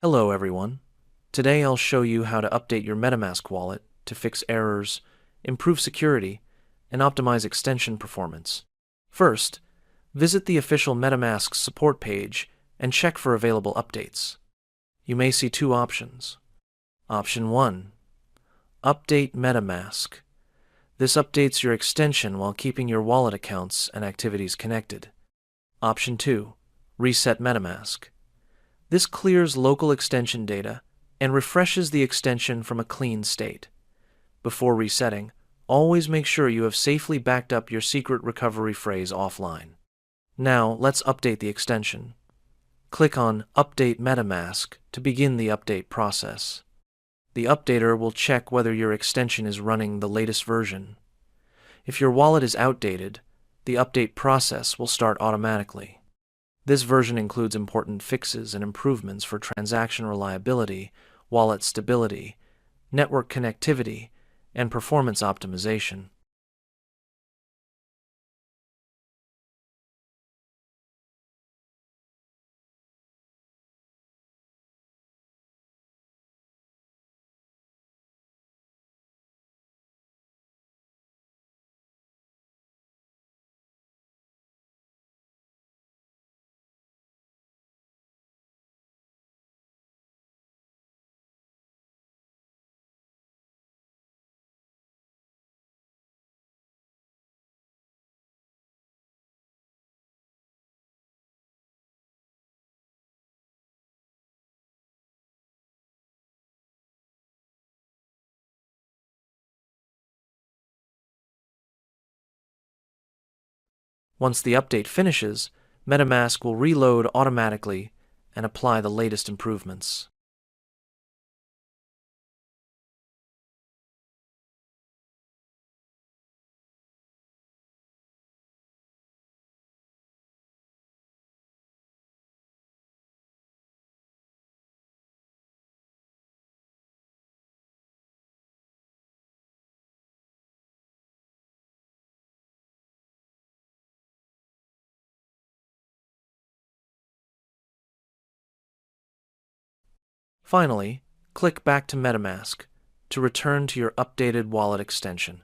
Hello everyone. Today I'll show you how to update your MetaMask wallet to fix errors, improve security, and optimize extension performance. First, visit the official MetaMask support page and check for available updates. You may see two options. Option 1. Update MetaMask. This updates your extension while keeping your wallet accounts and activities connected. Option 2. Reset MetaMask. This clears local extension data and refreshes the extension from a clean state. Before resetting, always make sure you have safely backed up your secret recovery phrase offline. Now, let's update the extension. Click on Update MetaMask to begin the update process. The updater will check whether your extension is running the latest version. If your wallet is outdated, the update process will start automatically. This version includes important fixes and improvements for transaction reliability, wallet stability, network connectivity, and performance optimization. Once the update finishes, MetaMask will reload automatically and apply the latest improvements. Finally, click back to MetaMask to return to your updated wallet extension.